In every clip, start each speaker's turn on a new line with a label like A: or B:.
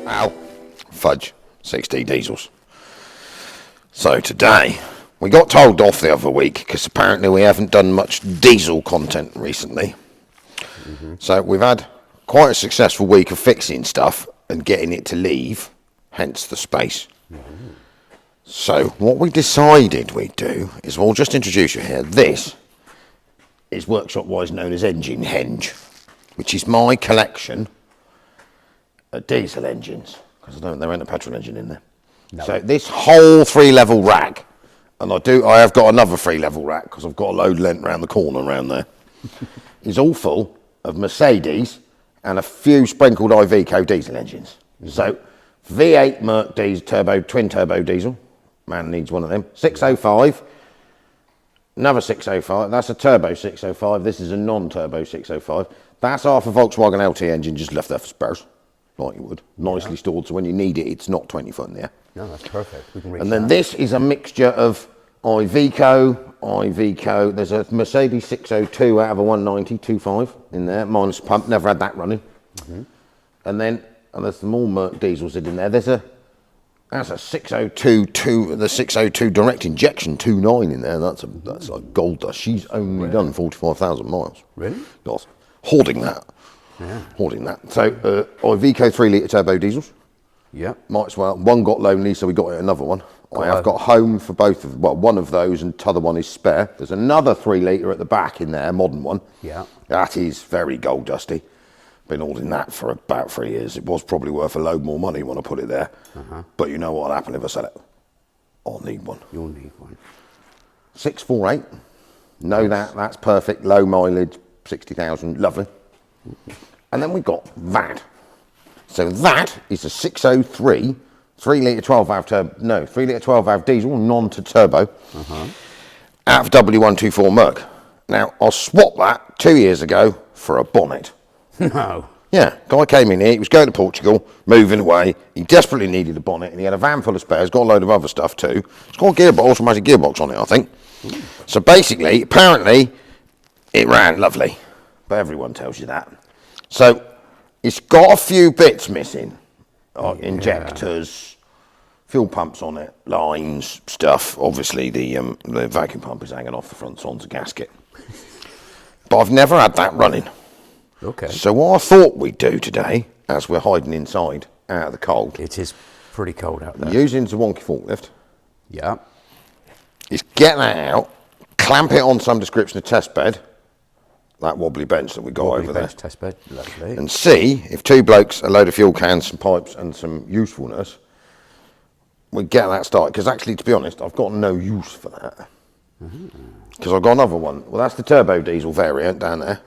A: Ow. Fudge. 6D diesels. So today, we got told off the other week because apparently we haven't done much diesel content recently. So we've had quite a successful week of fixing stuff and getting it to leave, hence the space. So what we decided we'd do is we'll just introduce you here. This is workshop-wise known as Engine Henge, which is my collection of diesel engines, because there ain't a petrol engine in there. No. So this whole 3-level rack, and I have got another 3-level rack because I've got a load lent around the corner around there, is all full of Mercedes and a few sprinkled Iveco diesel engines. So V8 Merc diesel, twin turbo diesel, man needs one of them. 605, another 605, that's a turbo 605, this is a non-turbo 605. That's half a Volkswagen LT engine just left there for spares, like you would. Nicely stored, so when you need it, it's not 20 foot in there. No, that's perfect. We can reach and then this is a mixture of Iveco, there's a Mercedes 602 out of a 190 2.5 in there, minus pump, never had that running. And then there's some more Merc diesels in there. That's a 602 the 602 direct injection 2.9 in there. That's like gold dust. She's only done 45,000 miles. Really? Yes. Hoarding that. Yeah. Hoarding that. So Iveco 3-litre turbo diesels. Yeah. Might as well. One got lonely, so we got another one. I have got home for both of, well, one of those, and t'other one is spare. There's another 3-litre at the back in there, modern one. Yeah. That is very gold dusty. Been holding that for about 3 years. It was probably worth a load more money when I put it there. But you know what'll happen if I sell it? I'll need one. You'll need one. 648. Know that's perfect. Low mileage, 60,000. Lovely. And then we got that. So that is a 603 3-litre 12-valve turbo. No, 3-litre 12-valve diesel, non-to-turbo. Out of W124 Merc. Now I swapped that 2 years ago for a bonnet. No. Yeah, guy came in here, he was going to Portugal, moving away, he desperately needed a bonnet, and he had a van full of spares, got a load of other stuff too. It's got a gearbox, automatic gearbox on it, I think. So basically, apparently, it ran lovely, but everyone tells you that. So, it's got a few bits missing, like injectors, fuel pumps on it, lines, stuff. Obviously, the vacuum pump is hanging off the front, so on's a gasket. But I've never had that running. Okay. So what I thought we'd do today, as we're hiding inside out of the cold. It is pretty cold out there. Using the wonky forklift. Yeah. Is get that out, clamp it on some description of test bed, that wobbly bench that we got over there. Test bed, lovely. And see if two blokes, a load of fuel cans, some pipes and some usefulness, we get that started. Because actually, to be honest, I've got no use for that. Because I've got another one. Well, that's the turbo diesel variant down there.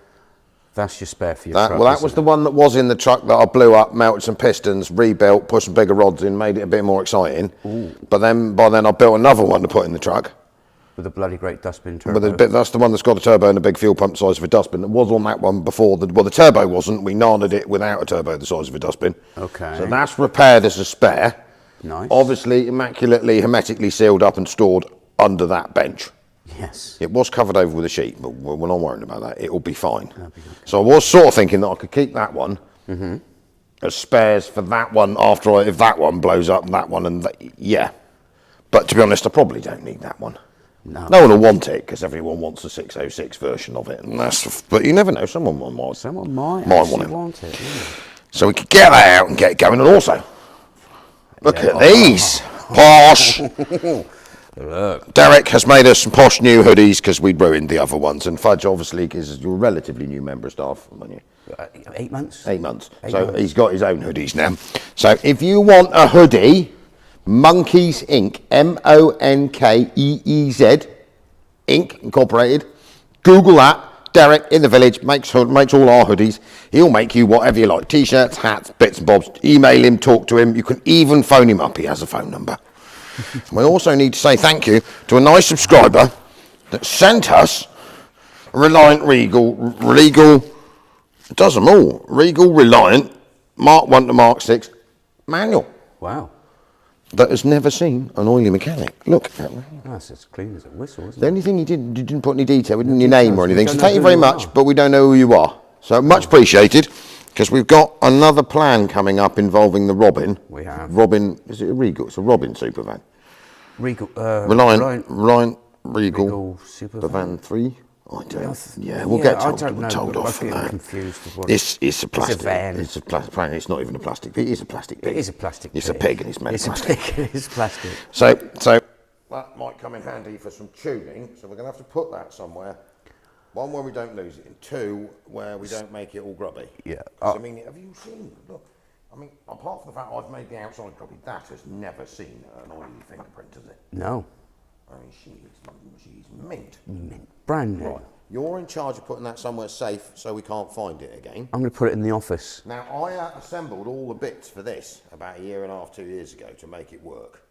A: That's your spare for your truck. Well, that was the one that was in the truck that I blew up, melted some pistons, rebuilt, put some bigger rods in, made it a bit more exciting. Ooh. But then, by then, I built another one to put in the truck. With a bloody great dustbin turbo. But that's the one that's got a turbo and a big fuel pump size of a dustbin. It was on that one before. The turbo wasn't. We gnarled it without a turbo the size of a dustbin. Okay. So that's repaired as a spare. Nice. Obviously, immaculately, hermetically sealed up and stored under that bench. Yes. It was covered over with a sheet, but we're not worried about that. It'll be fine. Be okay. So I was sort of thinking that I could keep that one as spares for that one after if that one blows up, that one, and yeah. But to be honest, I probably don't need that one. No one will want it because everyone wants the 606 version of it, and but you never know. Someone might want it. Yeah. So we could get that out and get it going, and also look at these posh. Look. Derek has made us some posh new hoodies because we'd ruined the other ones, and Fudge obviously because you're a relatively new member of staff, aren't you? 8 months. 8 months. He's got his own hoodies now. So if you want a hoodie, Monkeys Inc. MONKEEZ Inc. Incorporated. Google that. Derek in the village makes all our hoodies. He'll make you whatever you like: t-shirts, hats, bits and bobs. Email him, talk to him. You can even phone him up. He has a phone number. We also need to say thank you to a nice subscriber that sent us a Reliant Regal, it does them all, Regal Reliant, Mark 1 to Mark 6 manual. Wow. That has never seen an oily mechanic. Look at that. That's as clean as a whistle, isn't it? The only thing you didn't put any detail, we didn't your name or anything, so thank you very much, but we don't know who you are. So much appreciated. because we've got another plan coming up involving the Robin.
B: We have.
A: Robin, is it a Regal? It's a Robin Supervan.
B: Regal,
A: Reliant Regal
B: Supervan
A: 3. I don't. Yeah, we'll get told off for that.
B: Confused with what
A: It's a plastic.
B: It's a van.
A: It's a plastic van. It's not even a plastic. It is a plastic pig.
B: It is a plastic.
A: It's a pig, and it's made of plastic.
B: It's a pig. It is plastic.
A: So that might come in handy for some tuning. So we're going to have to put that somewhere. One, where we don't lose it, and two, where we don't make it all grubby.
B: Yeah.
A: I mean, have you seen? Look, I mean, apart from the fact I've made the outside grubby, that has never seen an oily fingerprint, has it?
B: No.
A: I mean, she's mint.
B: Brand new.
A: Right. You're in charge of putting that somewhere safe so we can't find it again.
B: I'm going to put it in the office.
A: Now, I assembled all the bits for this about a year and a half, 2 years ago to make it work.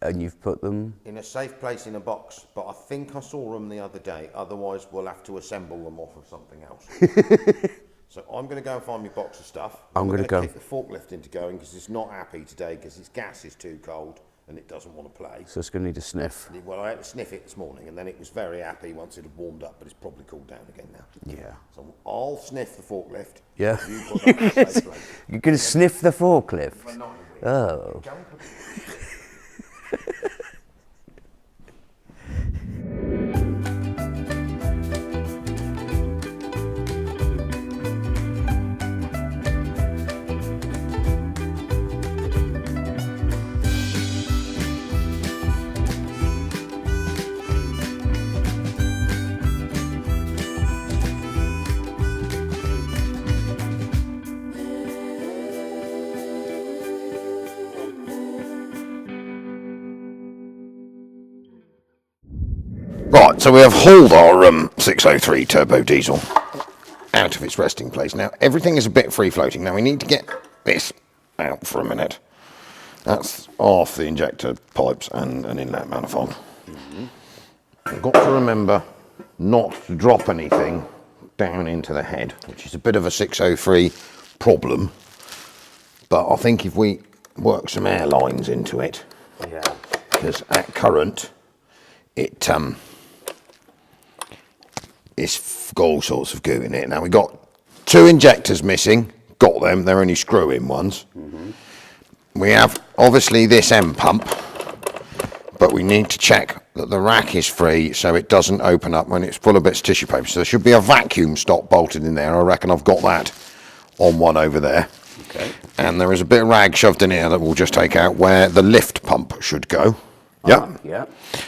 B: And you've put them?
A: In a safe place in a box, but I think I saw them the other day. Otherwise, we'll have to assemble them off of something else. So I'm going to go and find my box of stuff.
B: I'm going to go
A: kick the forklift into going because it's not happy today because its gas is too cold and it doesn't want to play.
B: So it's going to need a sniff.
A: Well, I had to sniff it this morning and then it was very happy once it had warmed up, but it's probably cooled down again now.
B: Yeah.
A: So I'll sniff the forklift.
B: Yeah.
A: You put that in a safe place.
B: You're going to sniff the forklift?
A: Well, not really.
B: Oh.
A: Go and put it. Right, so we have hauled our 603 turbo diesel out of its resting place. Now, everything is a bit free floating. Now, we need to get this out for a minute. That's off the injector pipes and an inlet manifold. I've got to remember not to drop anything down into the head, which is a bit of a 603 problem. But I think if we work some air lines into it, because at current, it's got all sorts of goo in it. Now, we got 2 injectors missing, got them, they're only screw-in ones. We have, obviously, this end pump, but we need to check that the rack is free so it doesn't open up when it's full of bits of tissue paper. So there should be a vacuum stop bolted in there. I reckon I've got that on one over there. Okay. And there is a bit of rag shoved in here that we'll just take out where the lift pump should go. Yeah.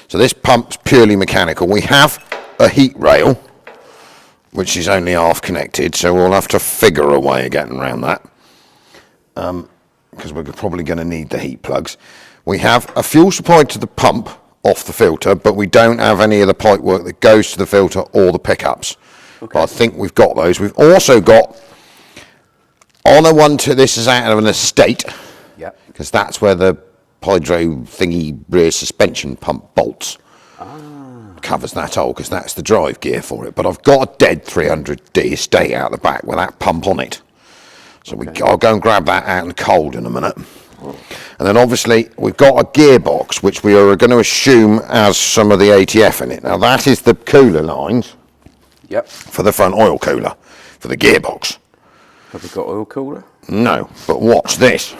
A: So this pump's purely mechanical. We have a heat rail, which is only half connected, so we'll have to figure a way of getting around that. Because we're probably going to need the heat plugs. We have a fuel supply to the pump off the filter, but we don't have any of the pipe work that goes to the filter or the pickups. Okay. But I think we've got those. We've also got on a 1-2, this is out of an estate, because that's where the hydro thingy rear suspension pump bolts. Covers that hole because that's the drive gear for it. But I've got a dead 300D estate out the back with that pump on it. So I'll go and grab that out in the cold in a minute. And then obviously we've got a gearbox which we are going to assume has some of the ATF in it. Now that is the cooler lines for the front oil cooler for the gearbox.
B: Have we got oil cooler?
A: No, but watch this.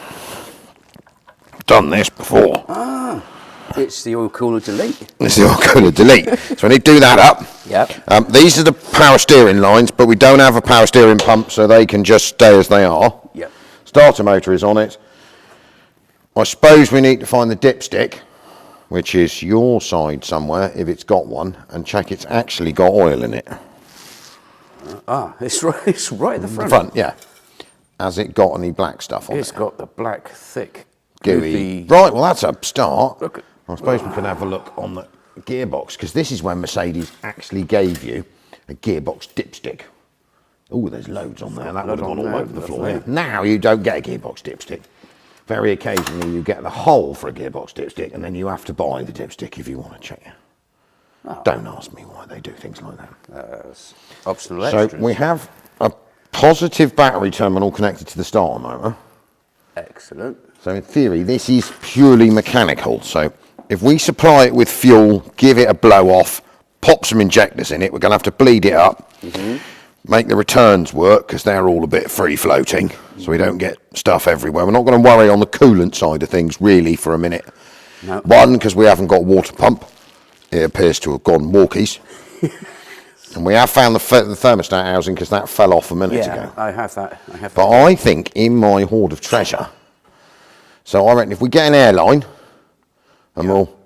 A: I've done this before.
B: It's the oil cooler delete.
A: It's the oil cooler delete. So we need to do that up. These are the power steering lines, but we don't have a power steering pump, so they can just stay as they are. Starter motor is on it. I suppose we need to find the dipstick, which is your side somewhere, if it's got one, and check it's actually got oil in it.
B: It's right at the front.
A: The front, yeah. Has it got any black stuff on it?
B: It's got the black, thick,
A: gooey. Right, well that's a start.
B: Look at,
A: I suppose we can have a look on the gearbox, because this is when Mercedes actually gave you a gearbox dipstick. Oh, there's loads on there. That would have gone all over the floor. Yeah. Now you don't get a gearbox dipstick. Very occasionally you get the hole for a gearbox dipstick, and then you have to buy the dipstick if you want to check it. Don't ask me why they do things like that.
B: Optional extras.
A: So we have a positive battery terminal connected to the starter motor.
B: Excellent.
A: So in theory, this is purely mechanical. So if we supply it with fuel, give it a blow off, pop some injectors in it, we're going to have to bleed it up. make the returns work, because they're all a bit free floating, so we don't get stuff everywhere. We're not going to worry on the coolant side of things really for a minute.
B: No.
A: One, because we haven't got a water pump. It appears to have gone walkies. And we have found the thermostat housing, because that fell off a minute ago.
B: I have that.
A: But I think in my hoard of treasure, so I reckon if we get an airline and we'll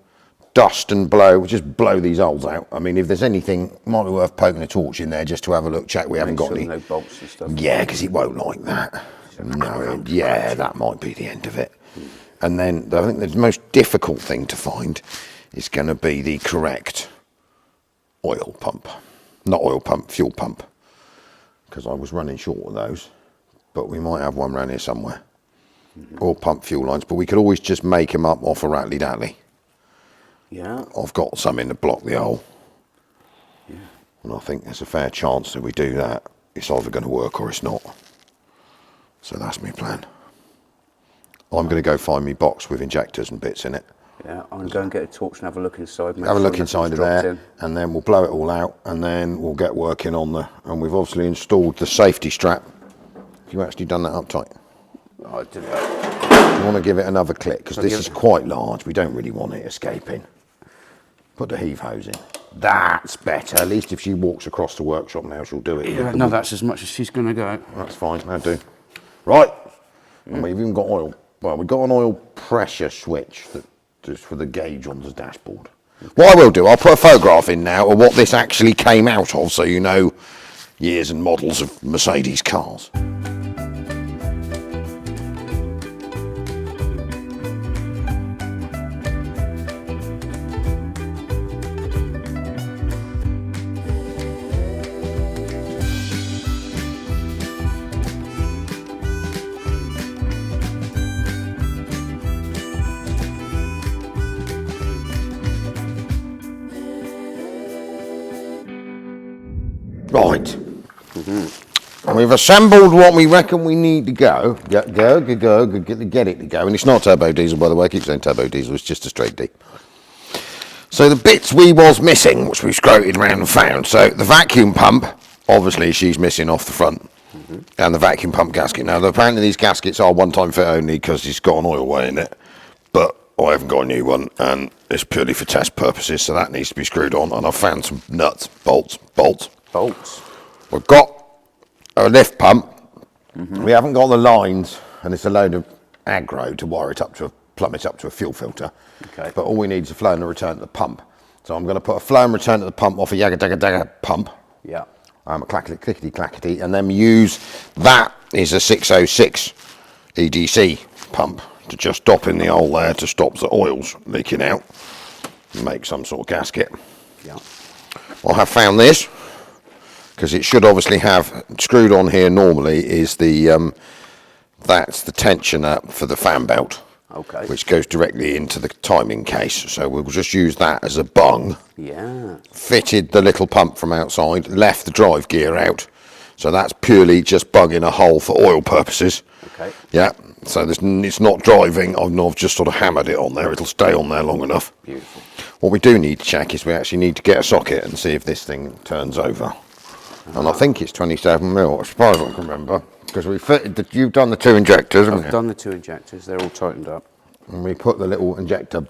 A: dust and blow, just blow these holes out. I mean, if there's anything, might be worth poking a torch in there just to have a look, check we haven't got any.
B: No bolts and stuff.
A: Yeah, because it won't like that. No, yeah, that might be the end of it. And then I think the most difficult thing to find is going to be the correct oil pump. Not oil pump, fuel pump. Because I was running short of those. But we might have one around here somewhere. Oil pump fuel lines. But we could always just make them up off a rattly-dattly.
B: Yeah.
A: I've got some in to block the hole.
B: Yeah.
A: And I think there's a fair chance that we do that. It's either going to work or it's not. So that's my plan. I'm going to go find me box with injectors and bits in it.
B: Yeah, I'm going to go and get a torch and have a look inside.
A: Have a look inside of there, and then we'll blow it all out, and then we'll get working on and we've obviously installed the safety strap. Have you actually done that up tight?
B: I did that.
A: You want to give it another click, because this is quite large. We don't really want it escaping. Put the heave hose in. That's better. At least if she walks across the workshop now, she'll do it.
B: Yeah, no, that's as much as she's going to go.
A: That's fine, that'll do. Right, and we've even got oil. Well, we've got an oil pressure switch that just for the gauge on the dashboard. What I will do, I'll put a photograph in now of what this actually came out of, so you know years and models of Mercedes cars. Right. And we've assembled what we reckon we need to go. Get it to go. And it's not turbo diesel, by the way. I keep saying turbo diesel. It's just a straight D. So the bits we was missing, which we scroted around and found. So the vacuum pump, obviously she's missing off the front. And the vacuum pump gasket. Now, apparently these gaskets are one-time fit only because it's got an oil way in it. But I haven't got a new one, and it's purely for test purposes, so that needs to be screwed on. And I've found some nuts, bolts. We've got a lift pump. We haven't got the lines, and it's a load of aggro to wire it up to plumb it up to a fuel filter.
B: Okay.
A: But all we need is a flow and a return to the pump. So I'm going to put a flow and return to the pump off a Yagga Dagga Dagga pump.
B: Yeah.
A: A clickety clackety, and then use that is a 606 EDC pump to just stop in the hole there to stop the oils leaking out and make some sort of gasket.
B: Yeah.
A: I have found this, because it should obviously have screwed on here normally is the that's the tensioner for the fan belt.
B: Okay.
A: Which goes directly into the timing case. So we'll just use that as a bung.
B: Yeah.
A: Fitted the little pump from outside, left the drive gear out. So that's purely just bugging a hole for oil purposes.
B: Okay.
A: Yeah. So it's not driving. I've just sort of hammered it on there. It'll stay on there long enough.
B: Beautiful.
A: What we do need to check is we actually need to get a socket and see if this thing turns over. And I think it's 27mm, as far as I can remember. Because we fitted you've done the two injectors, haven't you?
B: I've done the two injectors, they're all tightened up.
A: And we put the little injector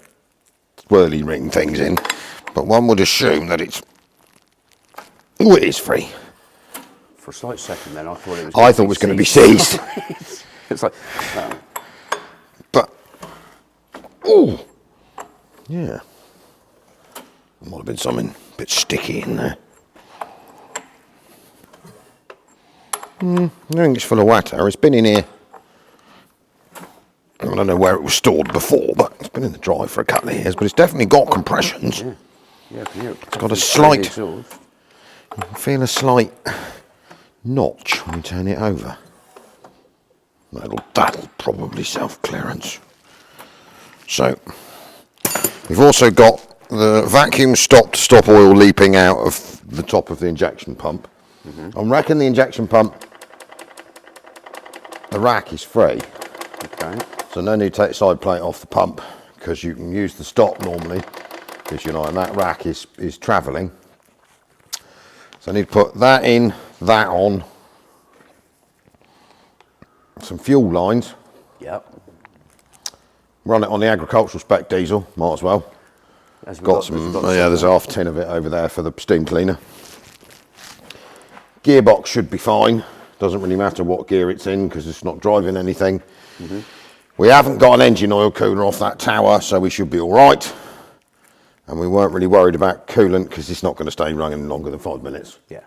A: swirly ring things in. But one would assume that it's... Oh, it is free.
B: For a slight second then, I thought it was...
A: I thought it was going to be seized.
B: It's like... Oh.
A: But... Oh! Yeah. There might have been something a bit sticky in there. I think it's full of water. It's been in here. I don't know where it was stored before, but it's been in the dry for a couple of years. But it's definitely got compressions.
B: Yeah, yeah, I can hear it.
A: It's got a slight... You can feel a slight notch when you turn it over. That'll probably self-clearance. So, we've also got the vacuum stop to stop oil leaping out of the top of the injection pump. I reckon the injection pump, the rack is free.
B: Okay.
A: So no need to take the side plate off the pump, because you can use the stop normally, because and that rack is travelling. So I need to put that in that on some fuel lines,
B: Yep.
A: run it on the agricultural spec diesel, might as well. Got some, yeah, there's half a tin of it over there for the steam cleaner. Gearbox should be fine. Doesn't really matter what gear it's in because it's not driving anything. We haven't got an engine oil cooler off that tower, so we should be all right. And we weren't really worried about coolant because it's not going to stay running longer than 5 minutes.
B: Yeah.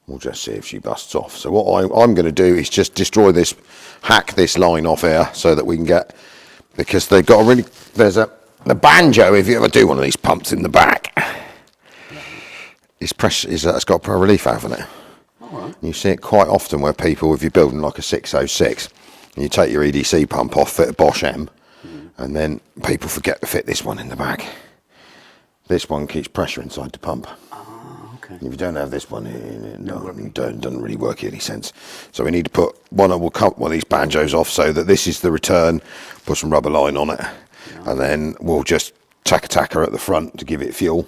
A: We'll just see if she busts off. So what I'm going to do is just destroy this, hack this line off here so that we can get, because they've got a really, there's the banjo, if you ever do one of these pumps in the back, it's got a relief valve in it.
B: Right.
A: You see it quite often where people, if you're building like a 606, and you take your EDC pump off, fit a Bosch M, and then people forget to fit this one in the back. This one keeps pressure inside the pump.
B: Okay.
A: If you don't have this one, it doesn't really work any sense. So we need to put we'll cut one of these banjos off so that this is the return, put some rubber line on it, and then we'll just tack a tacker at the front to give it fuel,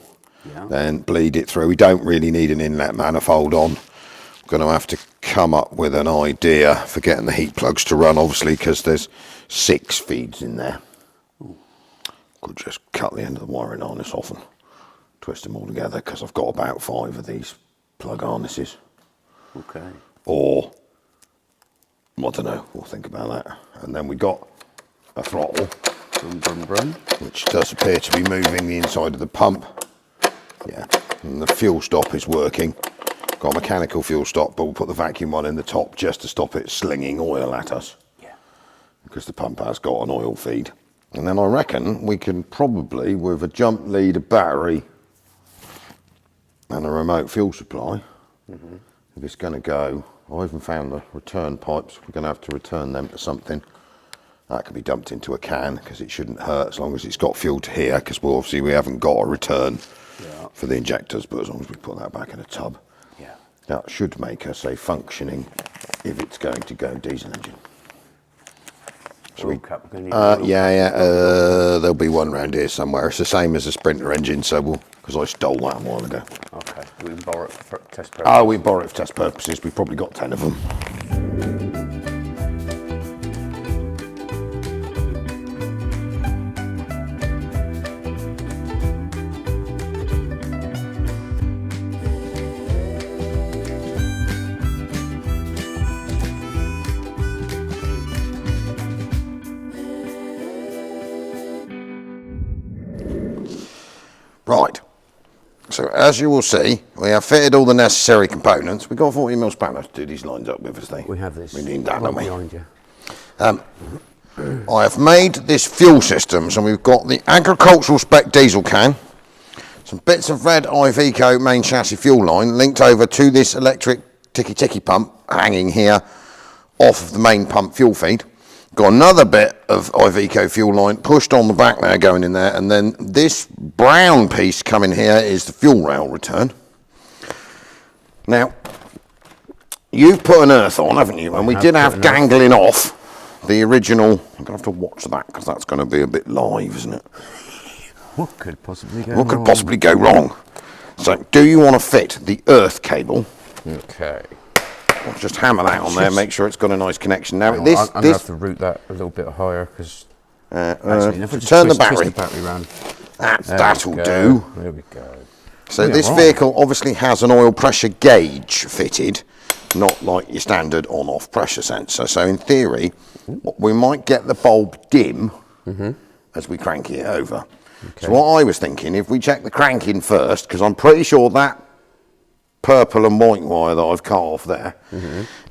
A: then bleed it through. We don't really need an inlet manifold on. We're going to have to come up with an idea for getting the heat plugs to run, obviously, because there's 6 feeds in there. Could just cut the end of the wiring harness off and twist them all together, because I've got about 5 of these plug harnesses.
B: Okay.
A: Or, I don't know, we'll think about that. And then we got a throttle,
B: Brum, brum, brum.
A: which does appear to be moving the inside of the pump. Yeah, and the fuel stop is working. Got a mechanical fuel stop, but we'll put the vacuum one in the top just to stop it slinging oil at us.
B: Yeah.
A: Because the pump has got an oil feed. And then I reckon we can probably, with a jump lead, a battery, and a remote fuel supply, if it's going to go, I even found the return pipes. We're going to have to return them to something. That can be dumped into a can, because it shouldn't hurt as long as it's got fuel to here, because obviously we haven't got a return for the injectors, but as long as we put that back in a tub, that should make us a functioning, if it's going to go, diesel engine. So there'll be one around here somewhere. It's the same as a Sprinter engine, so because I stole that a while ago.
B: Okay, we can borrow it for test purposes.
A: Oh, we borrow it for test purposes. We've probably got 10 of them. Right, so as you will see, we have fitted all the necessary components. We've got a 40mm spanner to do these lines up with us.
B: We have this.
A: We need that, don't we?
B: Behind you.
A: I have made this fuel system, so we've got the agricultural spec diesel can, some bits of red Iveco main chassis fuel line linked over to this electric ticky pump hanging here off of the main pump fuel feed. Got another bit of Iveco fuel line pushed on the back there, going in there, and then this brown piece coming here is the fuel rail return. Now, you've put an earth on, haven't you? And we did have dangling off the original. I'm going to have to watch that, because that's going to be a bit live, isn't it?
B: What could possibly go
A: wrong? What could possibly go wrong? So, do you want to fit the earth cable?
B: Okay.
A: I'll just hammer that on there, make sure it's got a nice connection. Now,
B: I'm going to have to route that a little bit higher, because
A: turn the battery.
B: Around.
A: That'll do.
B: There we go.
A: So this vehicle obviously has an oil pressure gauge fitted, not like your standard on-off pressure sensor. So in theory, we might get the bulb dim as we crank it over. Okay. So what I was thinking, if we check the cranking first, because I'm pretty sure that purple and white wire that I've cut off there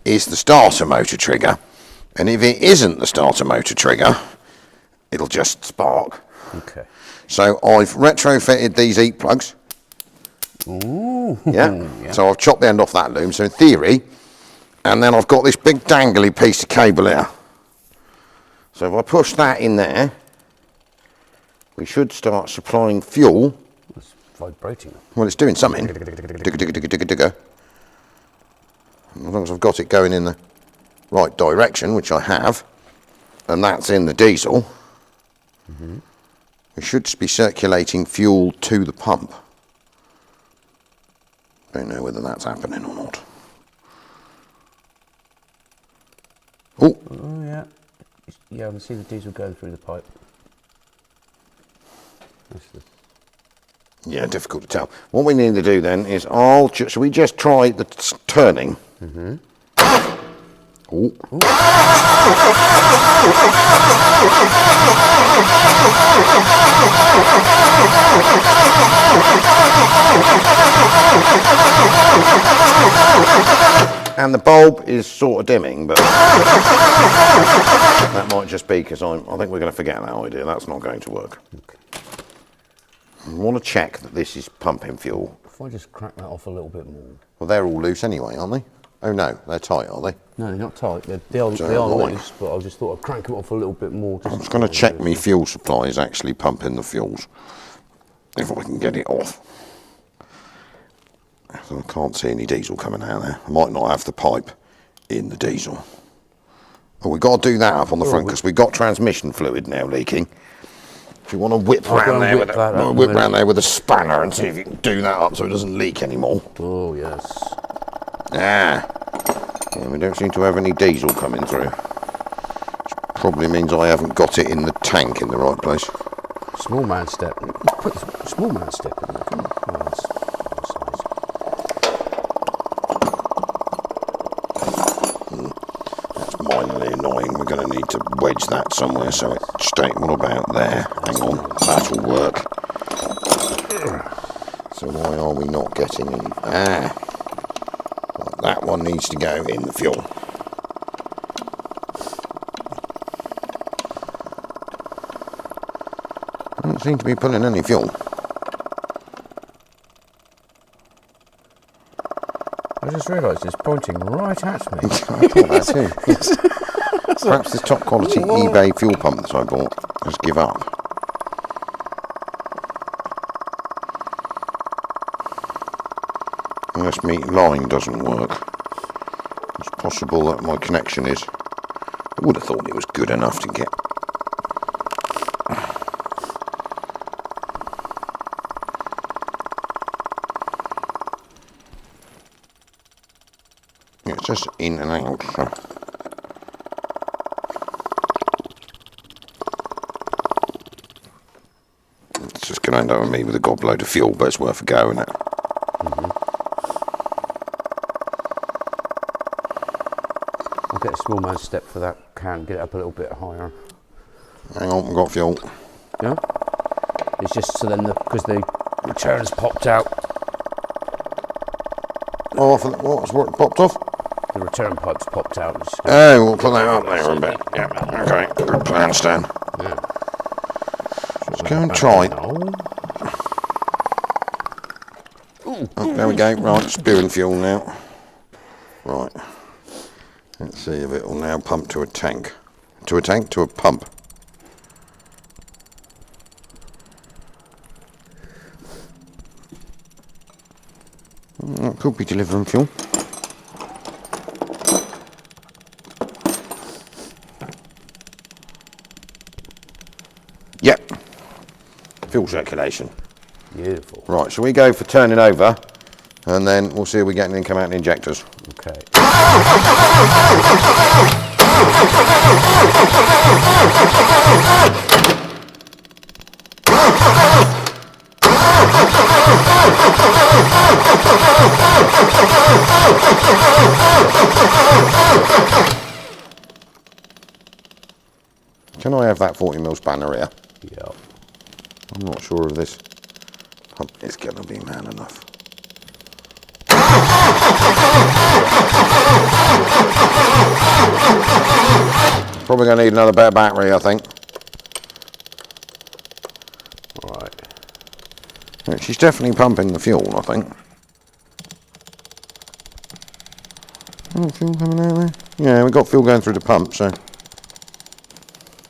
A: is the starter motor trigger, and if it isn't the starter motor trigger, it'll just spark.
B: Okay.
A: So I've retrofitted these heat plugs.
B: Ooh.
A: Yeah. So I've chopped the end off that loom. So in theory, and then I've got this big dangly piece of cable here. So if I push that in there, we should start supplying fuel.
B: It's vibrating.
A: Well, it's doing something. As long as I've got it going in the right direction, which I have, and that's in the diesel, we should be circulating fuel to the pump. Don't know whether that's happening or not.
B: Yeah, I can see the diesel going through the pipe. That's the...
A: Yeah, difficult to tell. What we need to do then is, should we just try the turning? Mm-hmm. Ooh. Ooh. And the bulb is sort of dimming, but that might just be because I think we're going to forget that idea. That's not going to work. Okay. I want to check that this is pumping fuel.
B: If I just crack that off a little bit more.
A: Well, they're all loose anyway, aren't they? Oh no, they're tight, are they?
B: No, they're not tight. They are loose, but I just thought I'd crank them off a little bit more.
A: I'm just going to check my fuel supply is actually pumping the fuels. If I can get it off. So I can't see any diesel coming out there. I might not have the pipe in the diesel. Oh, we've got to do that up on the front because we've got transmission fluid now leaking. If you want to whip round there with a spanner and see if you can do that up so it doesn't leak anymore.
B: Oh, yes.
A: Yeah, we don't seem to have any diesel coming through. Which probably means I haven't got it in the tank in the right place.
B: Small man step. Put the small man step in there. Come on.
A: That's minorly annoying. We're going to need to wedge that somewhere so it stays. What about there? Hang on, that'll work. So why are we not getting in? That one needs to go in the fuel. I don't seem to be pulling any fuel.
B: I just realised it's pointing right at me.
A: I thought that too. Perhaps this top quality eBay fuel pump that I bought has give up. Unless my line doesn't work. It's possible that my connection is. I would have thought it was good enough to get. It's just in and out. So. It's just going to end up with me with a gobload of fuel, but it's worth a go, isn't it?
B: Get a small man step for that can, get it up a little bit higher.
A: Hang on, we've got fuel.
B: Yeah? It's just so then, because the return's popped out.
A: Oh, what's what popped off?
B: The return pipe's popped out.
A: Oh, we'll put that up there a bit. Yeah, okay, good plan, Stan.
B: Yeah.
A: Let's go and try. Oh, there we go, right, spewing fuel now. Right. Let's see if it will now pump to a tank. To a tank? To a pump. That could be delivering fuel. Yep. Fuel circulation.
B: Beautiful.
A: Right, shall we go for turning over and then we'll see if we get anything come out in the injectors.
B: Okay.
A: Can I have that 40mm spanner here?
B: Yeah.
A: I'm not sure if this pump is going to be man enough. Probably going to need another better battery, I think.
B: Alright.
A: Yeah, she's definitely pumping the fuel, I think. Oh, fuel coming out there? Yeah, we've got fuel going through the pump, so...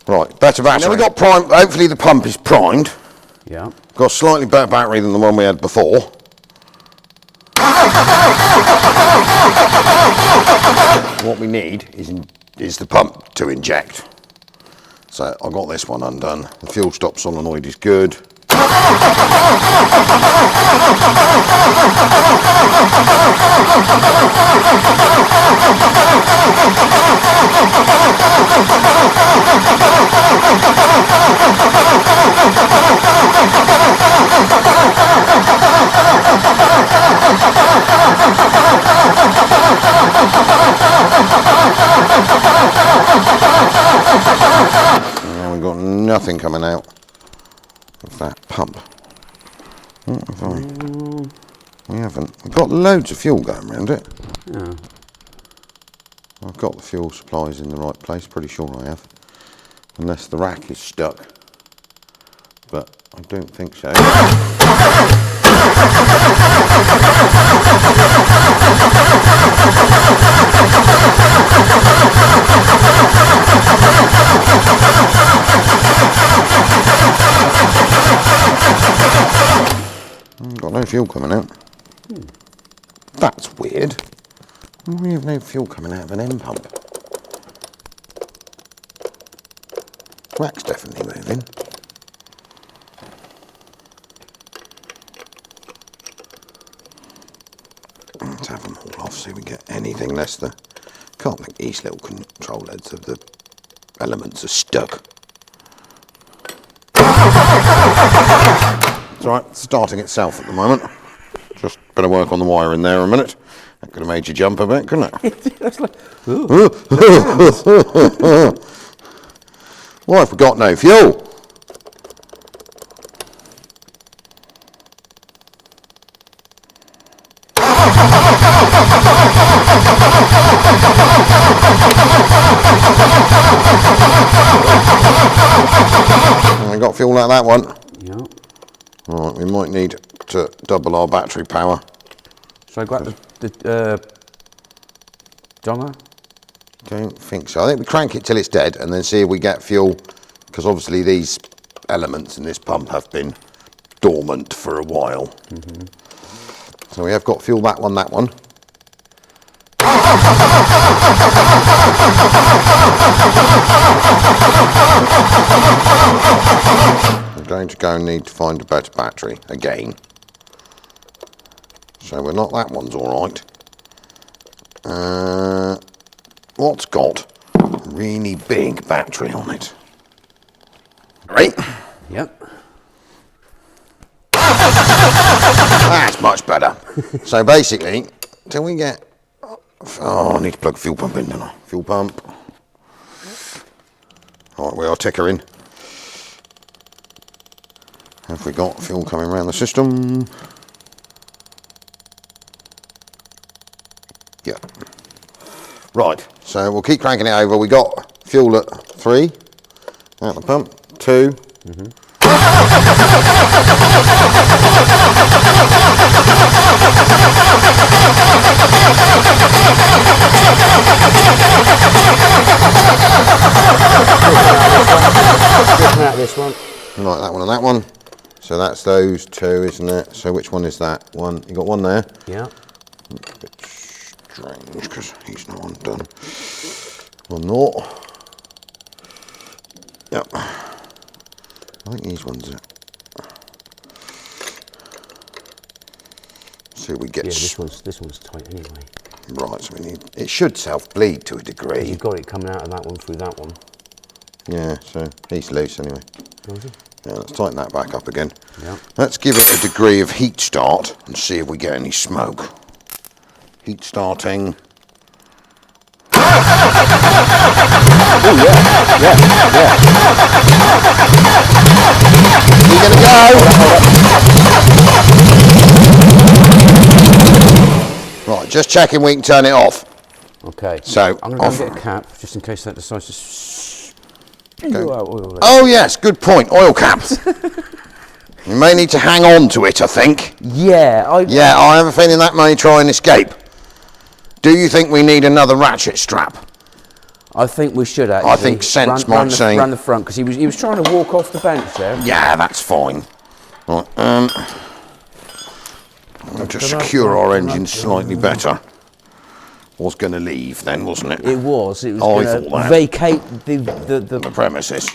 A: Right, better battery. Now we've got prime, hopefully the pump is primed.
B: Yeah.
A: Got a slightly better battery than the one we had before. What we need is the pump to inject. So I got this one undone. The fuel stop solenoid is good. anything coming out of that pump. What have I? We haven't. We've got loads of fuel going around it.
B: Yeah.
A: I've got the fuel supplies in the right place, pretty sure I have. Unless the rack is stuck. But I don't think so. Got no fuel coming out. That's weird. We have no fuel coming out of an end pump. Rack's definitely moving. Let's have them all off so we get anything less than. Can't think these little control heads of the elements are stuck. It's alright, it's starting itself at the moment. Just better work on the wire in there a minute. That could have made you jump a bit, couldn't it? Why have we got no fuel? I got fuel like that one.
B: Yeah.
A: Alright, we might need to double our battery power.
B: Shall I grab the donger?
A: Don't think so. I think we crank it till it's dead and then see if we get fuel, because obviously these elements in this pump have been dormant for a while. So we have got fuel, that one. We're going to go and need to find a better battery again. So we're not, that one's alright. What's got a really big battery on it? Right?
B: Yep.
A: That's much better. So basically, till we get... Oh, I need to plug a fuel pump in, don't I? Fuel pump. Alright, we are tickering. Have we got fuel coming around the system? Yeah. Right, so we'll keep cranking it over. We got fuel at 3 out the pump, 2.
B: Out this one.
A: Right, that one and that one. So that's those 2, isn't it? So which one is that one? You got one there.
B: Yeah.
A: A bit strange because he's not undone. One more. Yep. I think these ones are. So we get.
B: Yeah, this one's tight anyway.
A: Right, so we need. It should self-bleed to a degree.
B: You've got it coming out of that one through that one.
A: Yeah, so he's loose anyway. Yeah, let's tighten that back up again.
B: Yeah.
A: Let's give it a degree of heat start and see if we get any smoke. Heat starting.
B: Oh yeah.
A: We're gonna go. Right, just checking we can turn it off.
B: Okay.
A: So
B: I'm going to go and get a cap just in case that decides to spew out oil.
A: Oh yes, good point. Oil cap. You may need to hang on to it, I think.
B: Yeah.
A: I have a feeling that may try and escape. Do you think we need another ratchet strap?
B: I think we should actually.
A: I think sense might say.
B: Run the front, because he was trying to walk off the bench there.
A: Yeah, that's fine. Right, I'll just secure our engine slightly better. Was going to leave then, wasn't it?
B: It was. It was
A: I
B: going to vacate
A: the premises.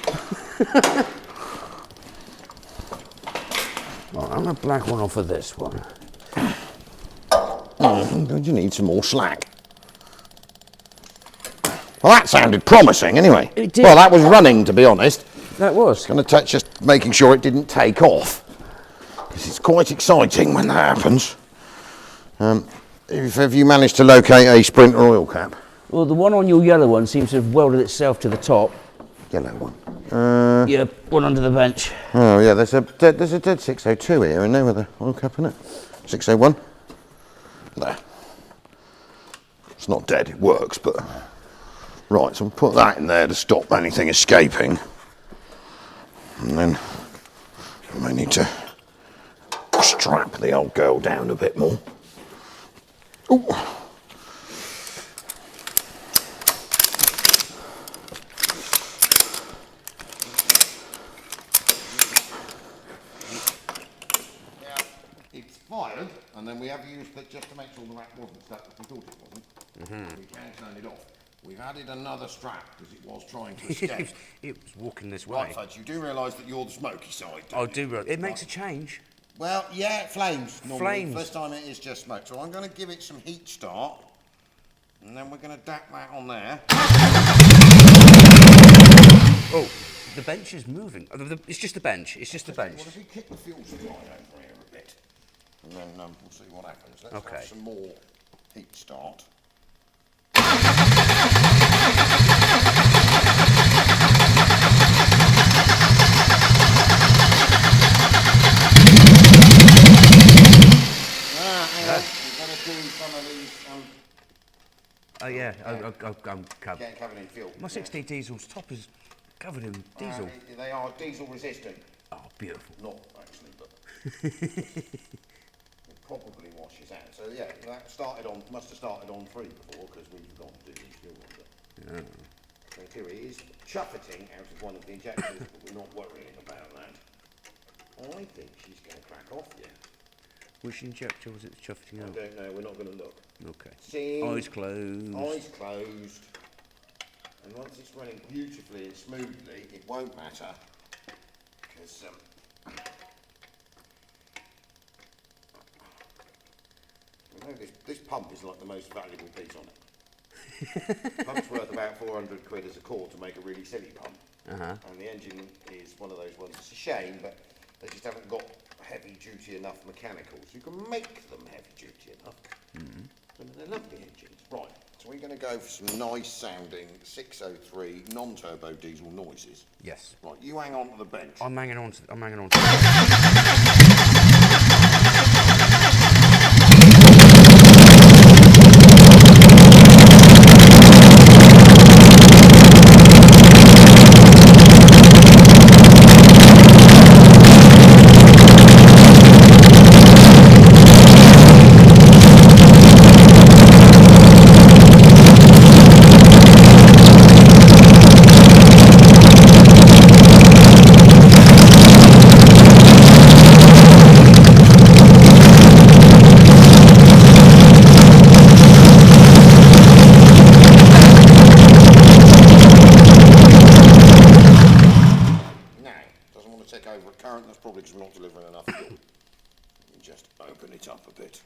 B: Right, I'm going to black one off of this one.
A: You need some more slack. Well, that sounded promising anyway.
B: It did.
A: Well, that was running, to be honest.
B: That was.
A: Going to take, just making sure it didn't take off. Because it's quite exciting when that happens. Have you managed to locate a Sprinter oil cap?
B: Well, the one on your yellow one seems to have welded itself to the top.
A: Yellow one.
B: Yeah, one under the bench.
A: Oh yeah, there's a dead 602 here, isn't there, with a oil cap in it? 601. There. It's not dead, it works, but... Right, so we'll put that in there to stop anything escaping. And then we may need to strap the old girl down a bit more. Ooh. Fired, and then we have used it just to make sure the rack wasn't stuck as we thought it wasn't. We can turn it off. We've added another strap because it was trying to escape.
B: It was walking this way.
A: Right, Fudge, you do realise that you're the smoky side, don't
B: I do. It makes a change.
A: Well, yeah, it flames. Normally.
B: Flames.
A: First time it is just smoke. So I'm going to give it some heat start, and then we're going to dap that on there.
B: Oh, the bench is moving. It's just the bench. It's just the bench.
A: What if we kick the fuel supply over here a bit? And then we'll see what happens. Let's have some more heat start. Hang on. We're going to do some of these...
B: Oh yeah, I'm covered.
A: Getting covered in fuel.
B: My 60 diesel's top is covered in diesel.
A: They are diesel resistant.
B: Oh, beautiful.
A: Not actually, but... it probably washes out. So yeah, that must have started on 3 before because we forgot to do the fuel on it. So here he is, chuffeting out of one of the injectors, but we're not worrying about that. I think she's going to crack off, yeah.
B: Which injector was it chuffing out?
A: I don't know, we're not going to look.
B: Okay.
A: See?
B: Eyes closed.
A: Eyes closed. And once it's running beautifully and smoothly, it won't matter. Because, you know, this pump is like the most valuable piece on it. Pump's worth about 400 quid as a core to make a really silly pump. And the engine is one of those ones, it's a shame, but they just haven't got heavy duty enough mechanicals. You can make them heavy duty enough. But they're lovely engines. Right, so we're going to go for some nice sounding 603 non-turbo diesel noises.
B: Yes.
A: Right, you hang on to the bench.
B: I'm hanging on to
A: over a current, that's probably because we're not delivering enough fuel. Let me just open it up a bit.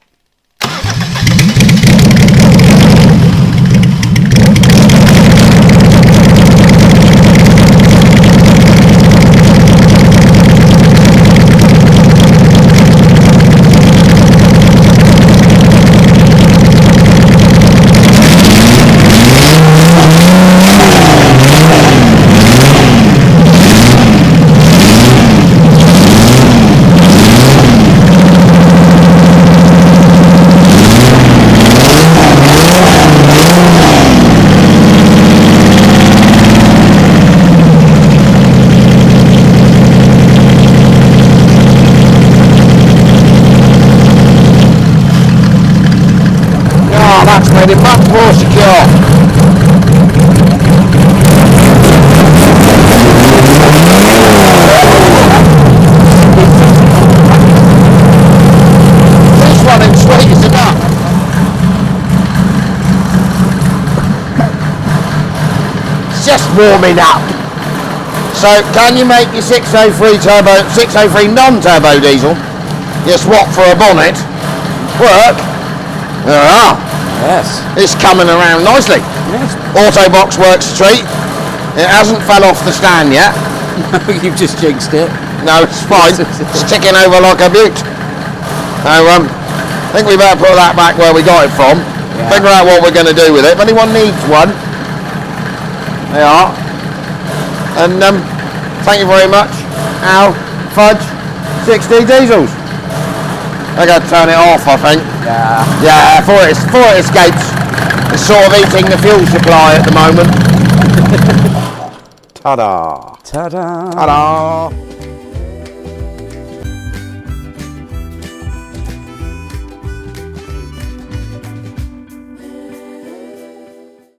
A: That's made it much more secure. This running sweet is enough. It's just warming up. So can you make your 603 non-turbo diesel, you swap for a bonnet, work? There we are.
B: Yes.
A: It's coming around nicely.
B: Yes.
A: Autobox works a treat. It hasn't fell off the stand yet.
B: You've just jinxed it.
A: No, it's fine. It's ticking over like a beaut. So I think we better put that back where we got it from. Yeah. Figure out what we're going to do with it. If anyone needs one, they are. And Thank you very much. Al, Fudge, 6D diesels. I got to turn it off, I think.
B: Yeah.
A: Yeah, before it escapes. It's sort of eating the fuel supply at the moment. Ta-da.
B: Ta-da.
A: Ta-da.